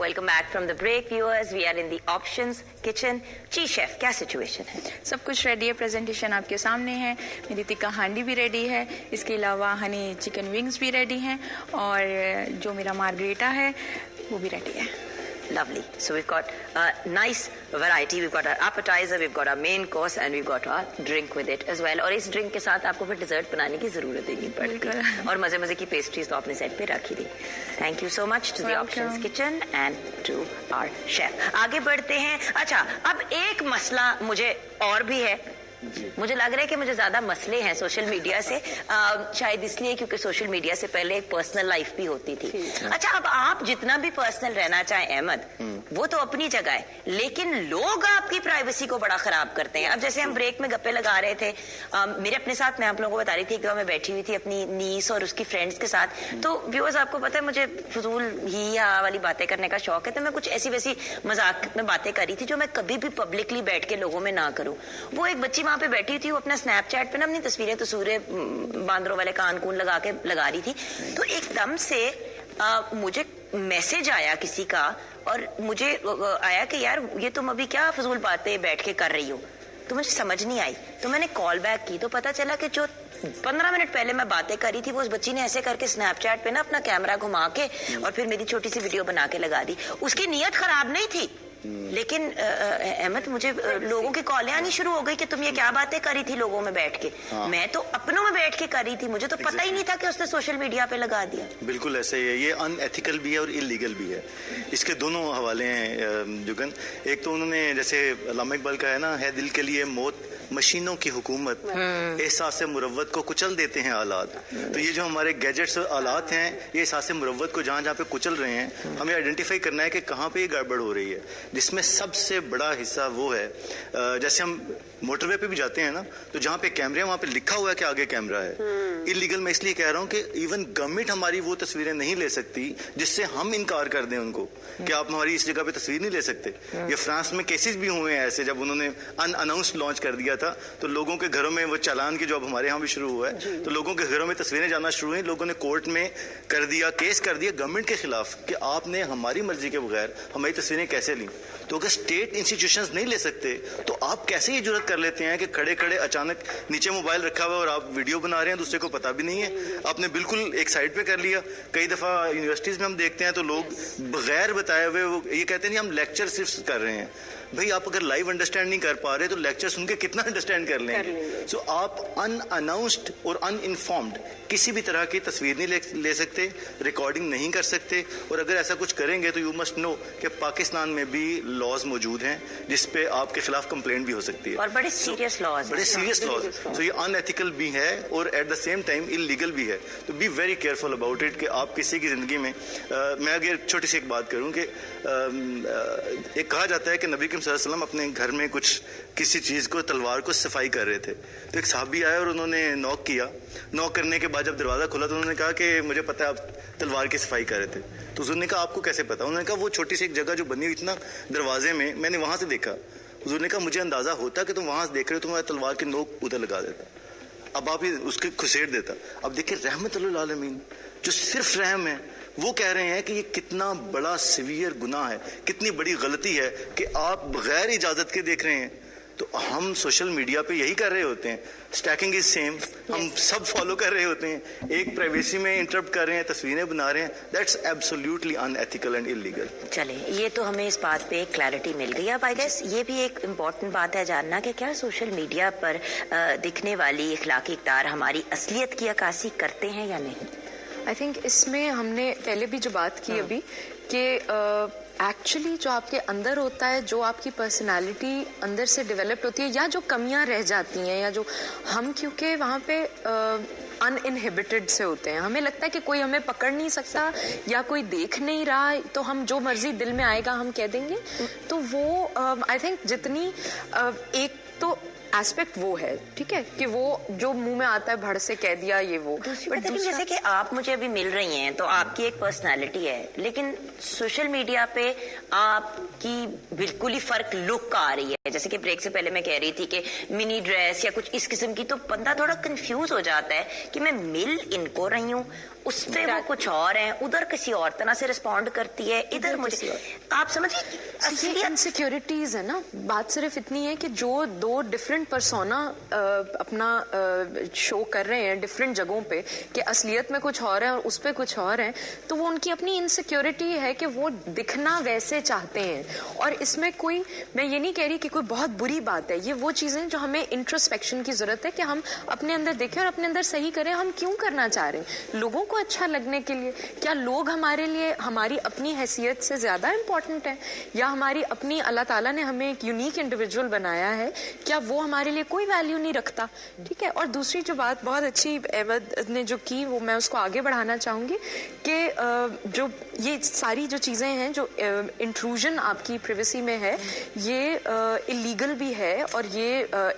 Welcome back from the break, viewers. We are in the options kitchen. Chief chef, क्या situation है? सब कुछ ready है, presentation आपके सामने है. मेरी टिक्का हांडी भी रेडी है, इसके अलावा हनी चिकन विंग्स भी रेडी हैं और जो मेरा मार्गरेटा है वो भी रेडी है. Lovely. So we've got a nice variety. We've got our appetizer, we've got our main course, and we've got our drink with it as well. और इस drink के साथ आपको फिर dessert बनाने की जरूरत ही नहीं पड़ती. और मजे की pastries तो आपने सेट पे रखी थी. Thank you so much to the Options Kitchen and to our chef. आगे बढ़ते हैं. अच्छा, अब एक मसला मुझे और भी है. मुझे लग रहा है कि मुझे ज्यादा मसले हैं सोशल मीडिया से, शायद इसलिए क्योंकि सोशल मीडिया से पहले एक पर्सनल लाइफ भी होती थी. अच्छा, अब आप जितना भी पर्सनल रहना चाहें अहमद, वो तो अपनी जगह है, लेकिन लोग आपकी प्राइवेसी को बड़ा खराब करते हैं. अब जैसे हम ब्रेक में गप्पे लगा रहे थे, मेरे अपने साथ, मैं आप लोगों को बता रही थी कि मैं बैठी हुई थी अपनी नीस और उसकी फ्रेंड्स के साथ. तो व्यूअर्स, आपको पता है मुझे फजूल ही वाली बातें करने का शौक है, तो मैं कुछ ऐसी वैसी मजाक में बातें करी थी जो मैं कभी भी पब्लिकली बैठ के लोगों में ना करूं. वो एक बच्ची वहां पे बैठी थी, वो अपना स्नैपचैट पे ना अपनी तस्वीरें बांदरों वाले कान कून लगा रही थी. तो एकदम से मुझे मैसेज आया किसी का, और मुझे आया कि यार ये तुम अभी क्या फजूल बातें बैठ के कर रही हो. तो मुझे समझ नहीं आई, तो मैंने कॉल बैक की, तो पता चला कि जो 15 मिनट पहले मैं बातें करी थी वो उस बच्ची ने ऐसे करके स्नैपचैट पे ना अपना कैमरा घुमा के और फिर मेरी छोटी सी वीडियो बना के लगा दी. उसकी नीयत खराब नहीं थी, लेकिन अहमद, मुझे लोगों की कॉलें आनी शुरू हो गई कि तुम ये क्या बातें करी थी लोगों में बैठ के. मैं तो अपनों में बैठ के करी थी, मुझे तो पता ही नहीं था कि उसने सोशल मीडिया पे लगा दिया. बिल्कुल ऐसे ही है, ये अनएथिकल भी है और इलीगल भी है. इसके दोनों हवाले हैं जुगन. एक तो उन्होंने जैसे अल्लामा इकबाल का है ना, है दिल के लिए मौत मशीनों की हुकूमत, एहसास मुरव्वत को कुचल देते हैं आलात. तो ये जो हमारे गैजेट्स और आलात हैं, ये एहसास मुरव्वत को जहाँ पे कुचल रहे हैं, हमें आइडेंटिफाई करना है कि कहाँ पे ये गड़बड़ हो रही है. जिसमें सबसे बड़ा हिस्सा वो है, जैसे हम मोटरवे पे भी जाते हैं ना, तो जहाँ पे कैमरे हैं वहाँ पे लिखा हुआ है कि आगे कैमरा है. इलीगल मैं इसलिए कह रहा हूँ कि इवन गवर्नमेंट हमारी वो तस्वीरें नहीं ले सकती जिससे हम इनकार कर दें उनको कि आप हमारी इस जगह पे तस्वीर नहीं ले सकते. ये फ्रांस में केसेस भी हुए हैं ऐसे, जब उन्होंने अनअनाउंस्ड लॉन्च कर दिया था तो लोगों के घरों में वो चालान की, जो अब हमारे यहाँ भी शुरू हुआ है, तो लोगों के घरों में तस्वीरें जाना शुरू हुई. लोगों ने कोर्ट में कर दिया, केस कर दिया गवर्नमेंट के खिलाफ कि आपने हमारी मर्जी के बगैर हमारी तस्वीरें कैसे ली. तो अगर स्टेट इंस्टीट्यूशंस नहीं ले सकते तो आप कैसे ये जुर्रत कर लेते हैं कि खड़े खड़े अचानक नीचे मोबाइल रखा हुआ और आप वीडियो बना रहे हैं, दूसरे को पता भी नहीं है, आपने बिल्कुल एक साइड पे कर लिया. कई दफा यूनिवर्सिटीज में हम देखते हैं तो लोग बगैर बताए हुए वो ये कहते हैं हम लेक्चर सिर्फ कर रहे हैं. भाई, आप अगर लाइव अंडरस्टैंड नहीं कर पा रहे तो लेक्चर सुन के कितना अंडरस्टैंड कर लेंगे. सो आप अनअनाउंस्ड और अनइन्फॉर्म्ड किसी भी तरह की तस्वीर नहीं ले सकते, रिकॉर्डिंग नहीं कर सकते. और अगर ऐसा कुछ करेंगे तो यू मस्ट नो कि पाकिस्तान में भी लॉज मौजूद हैं जिस पे आपके खिलाफ कंप्लेंट भी हो सकती है, और बड़े सीरियस लॉज. सो ये अनएथिकल भी है और at the same time illegal भी है. तो be very careful about it कि आप किसी की जिंदगी में, मैं अगर छोटी सी एक बात करूं कि एक कहा जाता है कि नबी सल्लल्लाहु अलैहि वसल्लम अपने घर में कुछ किसी चीज को, तलवार को सफाई कर रहे थे. तो एक साहबी आया और उन्होंने नॉक किया. नॉक करने के बाद जब दरवाजा खुला तो उन्होंने कहा कि मुझे पता है आप तलवार की सफाई कर रहे थे. तो हुजूर ने कहा आपको कैसे पता? उन्होंने कहा वो छोटी सी एक जगह जो बनी हुई थी ना दरवाजे में, मैंने वहां से देखा. हुजूर ने कहा मुझे अंदाजा होता कि तुम वहां से देख रहे हो, तुम्हारी तलवार की नोक उधर लगा देता. अब आप ये उसके खुसेड़ देता. अब देखिए रहमतुल्लिल आलमीन जो सिर्फ रहम है, वो कह रहे हैं कि ये कितना बड़ा सीवियर गुनाह है, कितनी बड़ी गलती है कि आप बगैर इजाजत के देख रहे हैं. तो हम सोशल मीडिया पे यही कर रहे होते हैं. स्टैकिंग इज सेम, हम सब फॉलो कर रहे होते हैं, एक प्राइवेसी में इंटरप्ट कर रहे हैं, तस्वीरें बना रहे हैं. That's absolutely unethical and illegal. चले, ये तो हमें इस बात पे क्लैरिटी मिल गई. अब आई गेस ये भी एक इम्पॉर्टेंट बात है जानना कि क्या सोशल मीडिया पर दिखने वाली इखलाकी इक़्तिदार हमारी असलियत की अक्कासी करते हैं या नहीं. आई थिंक इसमें हमने पहले भी जो बात की अभी कि एक्चुअली जो आपके अंदर होता है, जो आपकी पर्सनालिटी अंदर से डेवलप्ड होती है, या जो कमियां रह जाती हैं, या जो हम क्योंकि वहाँ पे अनइनहिबिटेड से होते हैं, हमें लगता है कि कोई हमें पकड़ नहीं सकता या कोई देख नहीं रहा, तो हम जो मर्जी दिल में आएगा हम कह देंगे. तो वो आई थिंक जितनी एक तो एस्पेक्ट वो है, ठीक है, कि वो जो मुंह में आता है भड़ से कह दिया ये वो. बट जैसे कि आप मुझे अभी मिल रही हैं तो आपकी एक पर्सनालिटी है, लेकिन सोशल मीडिया पे आपकी बिल्कुल ही फर्क लुक आ रही है. जैसे कि ब्रेक से पहले मैं कह रही थी कि मिनी ड्रेस या कुछ इस किस्म की, तो बंदा थोड़ा कंफ्यूज हो जाता है कि मैं मिल इनको रही हूँ उस पे वो कुछ और है, उधर किसी और तरह से रिस्पॉन्ड करती है, इधर मुझे आप समझिए इनसिक्योरिटीज है ना. बात सिर्फ इतनी है कि जो दो डिफरेंट पर्सोना अपना शो कर रहे हैं डिफरेंट जगहों पे कि असलियत में कुछ और है और उस पे कुछ और है, तो वो उनकी अपनी इनसिक्योरिटी है कि वो दिखना वैसे चाहते हैं. और इसमें कोई, मैं ये नहीं कह रही कि कोई बहुत बुरी बात है, ये वो चीजें जो हमें इंट्रोस्पेक्शन की जरूरत है कि हम अपने अंदर देखें और अपने अंदर सही करें. हम क्यों करना चाह रहे हैं? लोगों को अच्छा लगने के लिए? क्या लोग हमारे लिए हमारी अपनी हैसियत से ज्यादा इंपॉर्टेंट है, या हमारी अपनी अल्लाह ताला ने हमें एक यूनिक इंडिविजुअल बनाया है, क्या वो हमारे लिए कोई वैल्यू नहीं रखता? ठीक है. और दूसरी जो बात बहुत अच्छी अहमद ने जो की, वो मैं उसको आगे बढ़ाना चाहूंगी कि जो ये सारी जो चीजें हैं, जो इंट्रूजन आपकी प्राइवेसी में है, ये इलीगल भी है और ये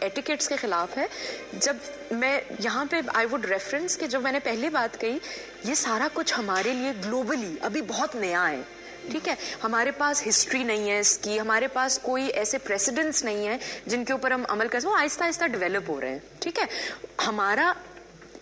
एटिकेट्स के खिलाफ है. जब मैं यहाँ पे आई वुड रेफरेंस कि जो मैंने पहले बात कही, ये सारा कुछ हमारे लिए ग्लोबली अभी बहुत नया है. ठीक है. हमारे पास हिस्ट्री नहीं है इसकी, हमारे पास कोई ऐसे प्रेसिडेंट्स नहीं है जिनके ऊपर हम अमल कर, वो आहिस्ता आहिस्ता डेवलप हो रहे हैं. ठीक है. हमारा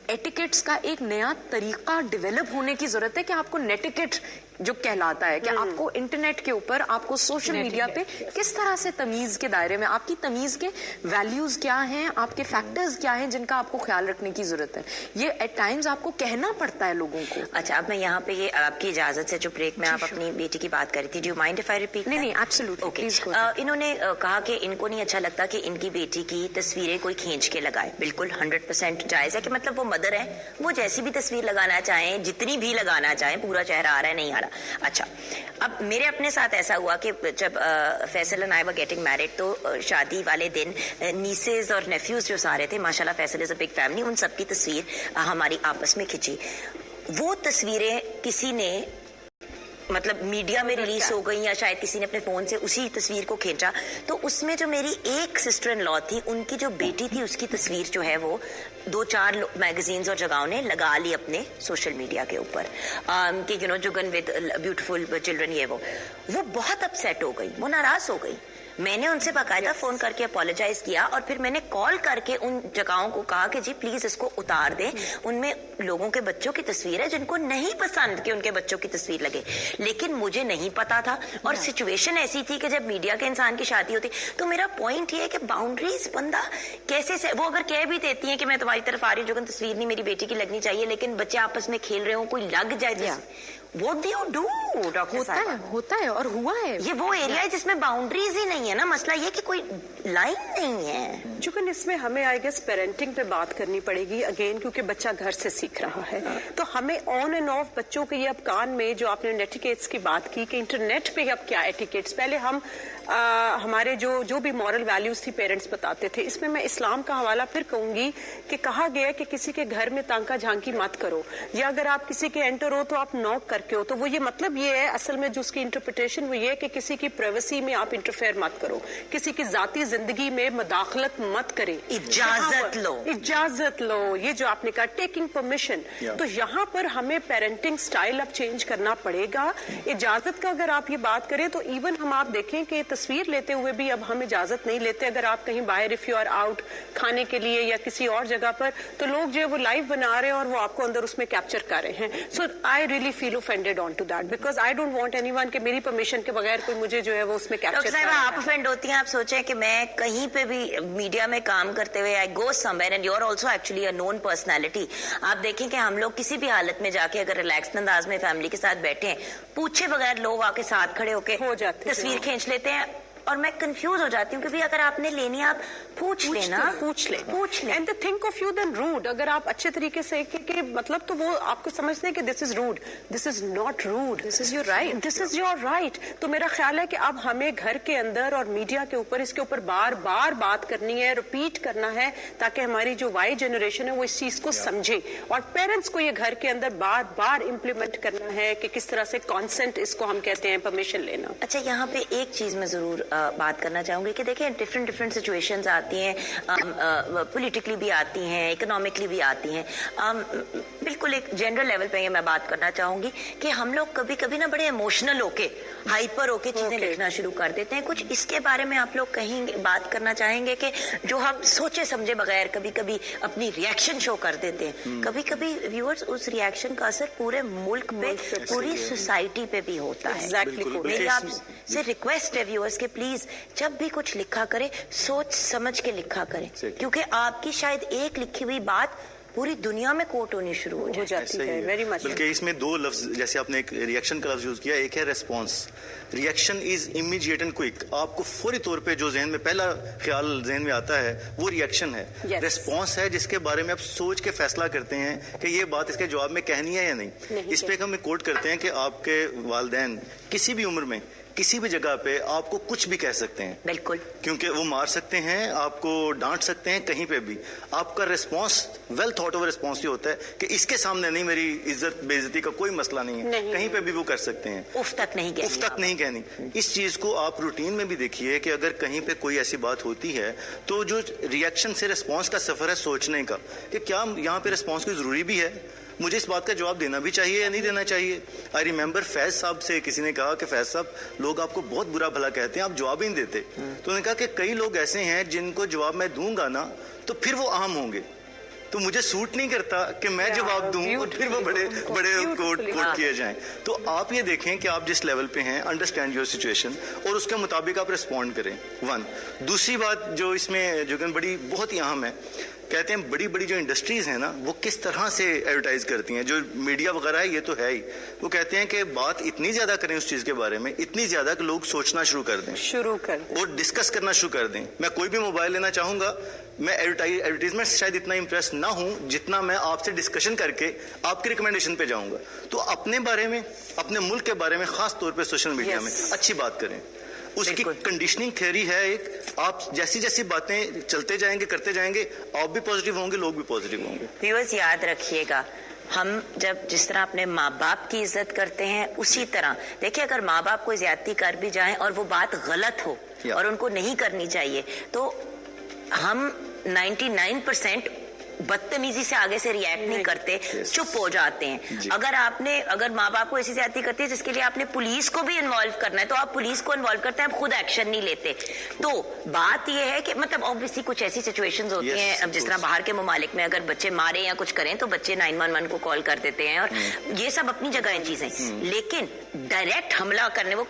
एटिकेट्स का एक नया तरीका डेवलप होने की जरूरत है कि आपको नेटिकेट जो कहलाता है कि आपको इंटरनेट के ऊपर, आपको सोशल मीडिया पे किस तरह से तमीज के दायरे में, आपकी तमीज के वैल्यूज क्या हैं, आपके फैक्टर्स क्या हैं जिनका आपको ख्याल रखने की जरूरत है. ये एट टाइम्स आपको कहना पड़ता है लोगों को. अच्छा, अब मैं यहाँ पे ये आपकी इजाजत से जो ब्रेक में आप अपनी बेटी की बात कर रही थी, do you mind if I repeat? नहीं, एब्सोल्युटली. ओके. इन्होंने कहा कि इनको नहीं अच्छा लगता कि इनकी बेटी की तस्वीरें कोई खींच के लगाए. बिल्कुल 100% जायज है कि मतलब वो मदर है, वो जैसी भी तस्वीर लगाना चाहें, जितनी भी लगाना चाहें, पूरा चेहरा आ रहा है नहीं आ रहा. अच्छा, अब मेरे अपने साथ ऐसा हुआ कि जब Faisal and I were getting married, तो शादी वाले दिन नीसेज और नेफ्यूज जो सारे थे, माशाल्लाह Faisal is a big family, उन सबकी तस्वीर हमारी आपस में खिंची. वो तस्वीरें किसी ने मतलब मीडिया में रिलीज हो गई, या शायद किसी ने अपने फोन से उसी तस्वीर को खींचा, तो उसमें जो मेरी एक सिस्टर इन लॉ थी, उनकी जो बेटी थी, उसकी तस्वीर जो है वो 2-4 मैगजीन्स और जगहों ने लगा ली अपने सोशल मीडिया के ऊपर कि you know Jugan with beautiful children, ये वो बहुत अपसेट हो गई, वो नाराज हो गई. मैंने उनसे बाकायदा फोन करके अपोलोजाइज किया और फिर मैंने कॉल करके उन जगहों को कहा कि जी प्लीज इसको उतार दें. उनमें लोगों के बच्चों की तस्वीर है जिनको नहीं पसंद कि उनके बच्चों की तस्वीर लगे, लेकिन मुझे नहीं पता था और सिचुएशन ऐसी थी कि जब मीडिया के इंसान की शादी होती. तो मेरा पॉइंट ये है कि बाउंड्रीज बंदा कैसे से, वो अगर कह भी देती है कि मैं तुम्हारी तरफ आ रही हूँ, जुगन तस्वीर नहीं मेरी बेटी की लगनी चाहिए, लेकिन बच्चे आपस में खेल रहे हो, कोई लग जाए, What do you do, doctor? होता है और हुआ है. ये वो एरिया है जिसमें बाउंड्रीज ही नहीं है ना. मसला ये कि कोई लाइन नहीं है. चूंकि इसमें हमें आई गेस पेरेंटिंग पे बात करनी पड़ेगी अगेन, क्योंकि बच्चा घर से सीख रहा है. तो हमें ऑन एंड ऑफ बच्चों के ये अब कान में जो आपने एटिकेट्स की बात की कि इंटरनेट पे अब क्या एटिकेट्स, पहले हम हमारे जो भी मॉरल वैल्यूज थी पेरेंट्स बताते थे. इसमें मैं इस्लाम का हवाला फिर कहूंगी कि कहा गया कि किसी के घर में तांका झांकी मत करो, या अगर आप किसी के एंटर हो तो आप नॉक करके हो. तो वो ये मतलब ये है असल में जो उसकी इंटरप्रिटेशन वो ये है कि किसी की प्राइवेसी में आप इंटरफेयर मत करो, किसी की जाती जिंदगी में मुदाखलत मत करें, इजाजत लो. ये जो आपने कहा टेकिंग परमिशन, तो यहाँ पर हमें पेरेंटिंग स्टाइल अब चेंज करना पड़ेगा. इजाजत का अगर आप ये बात करें तो इवन हम आप देखें कि तस्वीर लेते हुए भी अब हम इजाजत नहीं लेते. अगर आप कहीं बाहर इफ यू आर आउट खाने के लिए या किसी और जगह पर, तो लोग जो है वो लाइव बना रहे हैं और वो आपको अंदर उसमें कैप्चर कर रहे हैं. So I really feel offended on to that because I don't want anyone कि मेरी परमिशन के बगैर कोई मुझे जो है वो उसमें कैप्चर कर रहा है. आप ऑफेंड होती हैं. आप सोचें कि मैं कहीं पे भी मीडिया में काम करते हुए I go somewhere and you are also actually a known personality. आप देखें कि हम लोग किसी भी हालत में जाके अगर रिलैक्स अंदाज में फैमिली के साथ बैठे हैं, पूछे बगैर लोग आके साथ खड़े होके हो जाते तस्वीर खींच लेते हैं. और मैं कंफ्यूज हो जाती हूँ कि भाई अगर आपने लेनी आप पूछ ले. And think of you then rude. अगर आप अच्छे तरीके से कि मतलब तो वो आपको समझते हैं कि this is rude, this is not rude, this is your right, this is your right. तो मेरा ख्याल है कि अब हमें घर के अंदर और मीडिया के ऊपर इसके ऊपर बार बार बात करनी है, रिपीट करना है, ताकि हमारी जो वाई जनरेशन है वो इस चीज को समझे. और पेरेंट्स को ये घर के अंदर बार बार इम्प्लीमेंट करना है कि किस तरह से कॉन्सेंट इसको हम कहते हैं, परमिशन लेना. अच्छा, यहाँ पे एक चीज मैं जरूर बात करना चाहूंगी कि देखिए डिफरेंट सिचुएशंस आती हैं, पॉलिटिकली भी आती हैं, इकोनॉमिकली भी आती हैं। बिल्कुल एक जनरल लेवल पे मैं बात करना चाहूंगी कि हम लोग कभी कभी ना बड़े इमोशनल होके, हाइपर होके चीजें लिखना शुरू कर देते हैं। कुछ इसके बारे में आप लोग कहेंगे, बात करना चाहेंगे कि जो हम सोचे समझे बगैर कभी कभी अपनी रिएक्शन शो कर देते हैं, कभी कभी व्यूअर्स उस रिएक्शन का असर पूरे मुल्क पे, पूरी सोसाइटी पे भी होता है। मेरी आपसे रिक्वेस्ट है व्यूअर्स के प्लीज जब भी कुछ लिखा करें सोच समझ के लिखा करें, क्योंकि आपकी शायद एक लिखी हुई बात पूरी दुनिया में कोट होनी शुरू हो जाती है। Very much. बल्कि इसमें दो लफ्ज, जैसे आपने एक रिएक्शन का लफ्ज यूज किया, एक है response. Reaction is immediate and quick, आपको फौरी तौर पे जो जहन में पहला ख्याल जहन में आता है वो रिएक्शन है। रेस्पॉन्स है जिसके बारे में आप सोच के फैसला करते हैं कि ये बात इसके जवाब में कहनी है या नहीं। इस पे हम कोट करते हैं कि आपके वालिदैन किसी भी उम्र में किसी भी जगह पे आपको कुछ भी कह सकते हैं, बिल्कुल, क्योंकि वो मार सकते हैं, आपको डांट सकते हैं, कहीं पे भी आपका response well thought over response ये होता है कि इसके सामने नहीं, मेरी इज्जत बेइज्जती का कोई मसला नहीं है, कहीं पे भी वो कर सकते हैं, उफ तक नहीं कहनी। इस चीज को आप रूटीन में भी देखिए कि अगर कहीं पे कोई ऐसी बात होती है तो जो रिएक्शन से रिस्पांस का सफर है सोचने का कि क्या यहाँ पे रिस्पांस कोई जरूरी भी है, मुझे इस बात का जवाब देना भी चाहिए या नहीं देना चाहिए। आई रिमेंबर फैज साहब से किसी ने कहा कि फैज साहब लोग आपको बहुत बुरा भला कहते हैं, आप जवाब ही नहीं देते। तो उन्होंने कहा कि कई लोग ऐसे हैं जिनको जवाब मैं दूंगा ना तो फिर वो आम होंगे, तो मुझे सूट नहीं करता कि मैं जवाब दूं और फिर वो बड़े कोट किए जाएं। तो आप ये देखें कि आप जिस लेवल पे हैं, अंडरस्टैंड योर सिचुएशन और उसके मुताबिक आप रिस्पॉन्ड करें। वन, दूसरी बात जो इसमें जो बड़ी बहुत ही अहम है, कहते हैं बड़ी बड़ी जो इंडस्ट्रीज हैं ना वो किस तरह से एडवर्टाइज करती हैं, जो मीडिया वगैरह है ये तो है ही, वो कहते हैं कि बात इतनी ज्यादा करें उस चीज के बारे में, इतनी ज्यादा कि लोग सोचना शुरू कर दें और डिस्कस करना शुरू कर दें। मैं कोई भी मोबाइल लेना चाहूंगा, मैं एडवर्टाइजमेंट शायद इतना इंप्रेस ना हूं जितना मैं आपसे डिस्कशन करके आपकी रिकमेंडेशन पे जाऊंगा। तो अपने बारे में, अपने मुल्क के बारे में खास तौर पे सोशल मीडिया में अच्छी बात करें। उसकी कंडीशनिंग थ्योरी है एक, आप जैसी जैसी बातें चलते जाएंगे करते जाएंगे, आप भी पॉजिटिव होंगे, लोग भी पॉजिटिव होंगे। व्यूअर्स याद रखिएगा, हम जब जिस तरह अपने माँ बाप की इज्जत करते हैं उसी तरह देखिए, अगर माँ बाप कोई ज्यादती कर भी जाएं और वो बात गलत हो और उनको नहीं करनी चाहिए, तो हम 99% बदतमीजी से आगे से रिएक्ट नहीं करते, चुप हो जाते हैं। अगर माँ बाप को ऐसी ज्यादती करती है जिसके लिए आपने पुलिस को भी इन्वॉल्व करना है, तो आप पुलिस को इन्वॉल्व करते हैं, आप खुद एक्शन नहीं लेते। तो बात यह है कि मतलब ऑब्वियसली कुछ ऐसी सिचुएशंस होती हैं, अब जिस तरह बाहर के ममालिक में अगर बच्चे मारे या कुछ करें तो बच्चे 911 को कॉल कर देते हैं, और ये सब अपनी जगह चीजें, लेकिन डायरेक्ट हमला करने, वो